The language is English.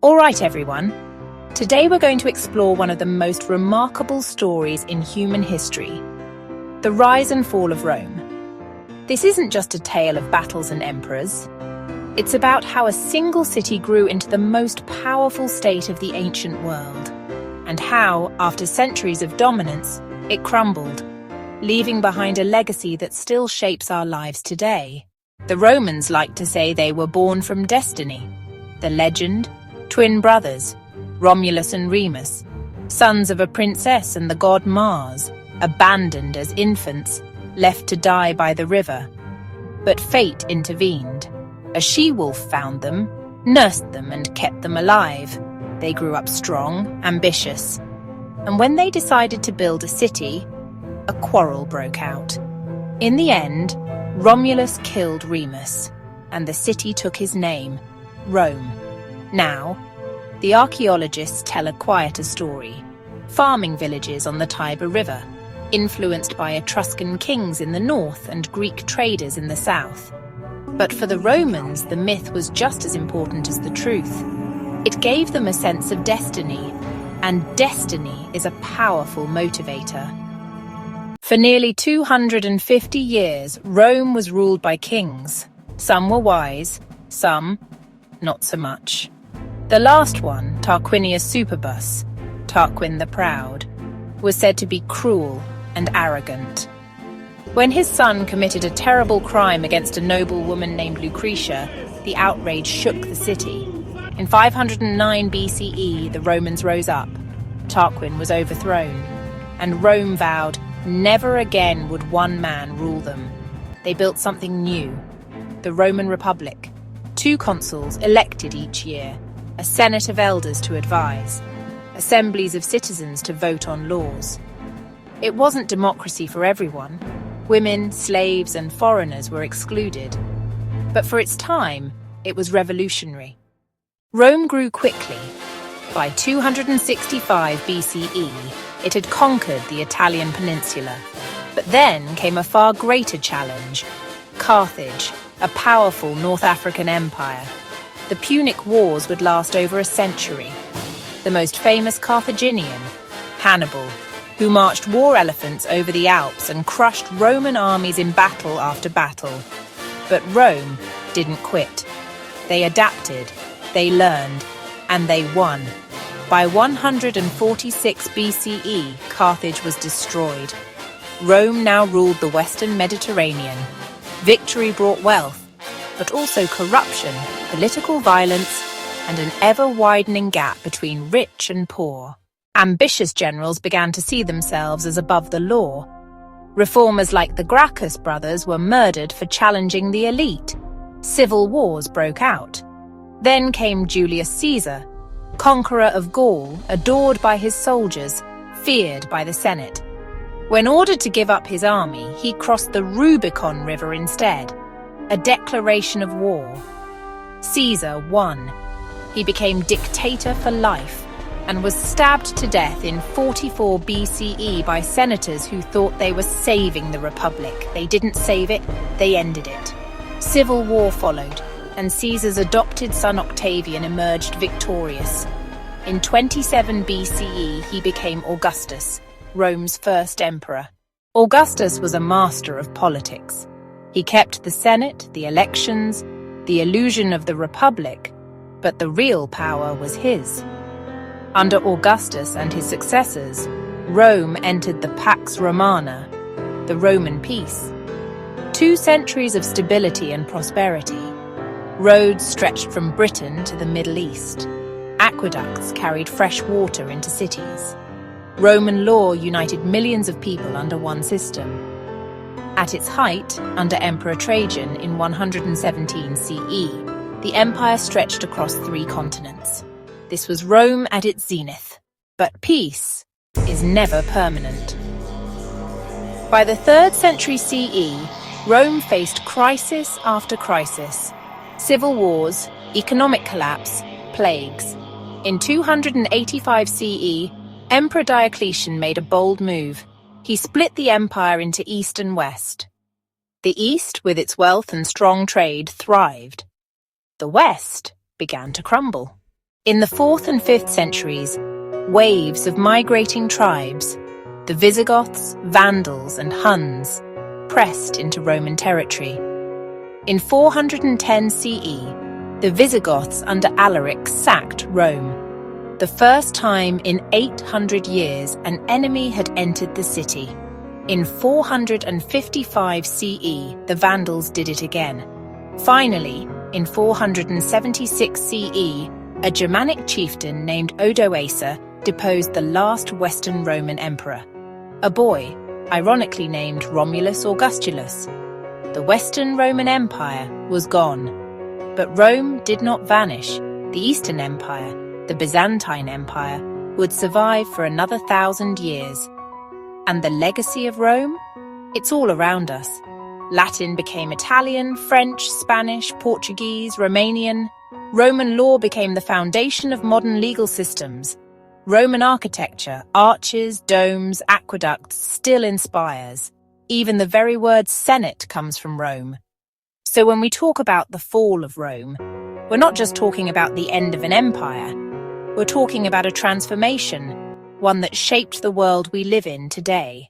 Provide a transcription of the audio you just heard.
Alright everyone, today we're going to explore one of the most remarkable stories in human history, the rise and fall of Rome. This isn't just a tale of battles and emperors. It's about how a single city grew into the most powerful state of the ancient world, and how, after centuries of dominance, it crumbled, leaving behind a legacy that still shapes our lives today. The Romans liked to say they were born from destiny. The legend: twin brothers, Romulus and Remus, sons of a princess and the god Mars, abandoned as infants, left to die by the river. But fate intervened. A she-wolf found them, nursed them and kept them alive. They grew up strong, ambitious. And when they decided to build a city, a quarrel broke out. In the end, Romulus killed Remus, and the city took his name, Rome. Now, the archaeologists tell a quieter story. Farming villages on the Tiber River, influenced by Etruscan kings in the north and Greek traders in the south. But for the Romans, the myth was just as important as the truth. It gave them a sense of destiny, and destiny is a powerful motivator. For nearly 250 years, Rome was ruled by kings. Some were wise, some not so much. The last one, Tarquinius Superbus, Tarquin the Proud, was said to be cruel and arrogant. When his son committed a terrible crime against a noble woman named Lucretia, the outrage shook the city. In 509 BCE, the Romans rose up. Tarquin was overthrown, and Rome vowed never again would one man rule them. They built something new, the Roman Republic. 2 consuls elected each year, a senate of elders to advise, assemblies of citizens to vote on laws. It wasn't democracy for everyone. Women, slaves, and foreigners were excluded. But for its time, it was revolutionary. Rome grew quickly. By 265 BCE, it had conquered the Italian peninsula. But then came a far greater challenge: Carthage, a powerful North African empire. The Punic Wars would last over a century. The most famous Carthaginian, Hannibal, who marched war elephants over the Alps and crushed Roman armies in battle after battle. But Rome didn't quit. They adapted, they learned, and they won. By 146 BCE, Carthage was destroyed. Rome now ruled the Western Mediterranean. Victory brought wealth, but also corruption, political violence, and an ever-widening gap between rich and poor. Ambitious generals began to see themselves as above the law. Reformers like the Gracchus brothers were murdered for challenging the elite. Civil wars broke out. Then came Julius Caesar, conqueror of Gaul, adored by his soldiers, feared by the Senate. When ordered to give up his army, he crossed the Rubicon River instead, a declaration of war. Caesar won. He became dictator for life and was stabbed to death in 44 BCE by senators who thought they were saving the Republic. They didn't save it, they ended it. Civil war followed, and Caesar's adopted son Octavian emerged victorious. In 27 BCE, he became Augustus, Rome's first emperor. Augustus was a master of politics. He kept the Senate, the elections, the illusion of the Republic, but the real power was his. Under Augustus and his successors, Rome entered the Pax Romana, the Roman peace. 2 centuries of stability and prosperity. Roads stretched from Britain to the Middle East. Aqueducts carried fresh water into cities. Roman law united millions of people under one system. At its height, under Emperor Trajan in 117 CE, the empire stretched across 3 continents. This was Rome at its zenith. But peace is never permanent. By the 3rd century CE, Rome faced crisis after crisis. Civil wars, economic collapse, plagues. In 285 CE, Emperor Diocletian made a bold move. He split the empire into East and West. The East, with its wealth and strong trade, thrived. The West began to crumble. In the 4th and 5th centuries, waves of migrating tribes, the Visigoths, Vandals, and Huns, pressed into Roman territory. In 410 CE, the Visigoths under Alaric sacked Rome. The first time in 800 years an enemy had entered the city. In 455 CE, the Vandals did it again. Finally, in 476 CE, a Germanic chieftain named Odoacer deposed the last Western Roman emperor, a boy, ironically named Romulus Augustulus. The Western Roman Empire was gone. But Rome did not vanish. The Eastern Empire, the Byzantine Empire, would survive for another 1,000 years. And the legacy of Rome? It's all around us. Latin became Italian, French, Spanish, Portuguese, Romanian. Roman law became the foundation of modern legal systems. Roman architecture, arches, domes, aqueducts, still inspires. Even the very word Senate comes from Rome. So when we talk about the fall of Rome, we're not just talking about the end of an empire. We're talking about a transformation, one that shaped the world we live in today.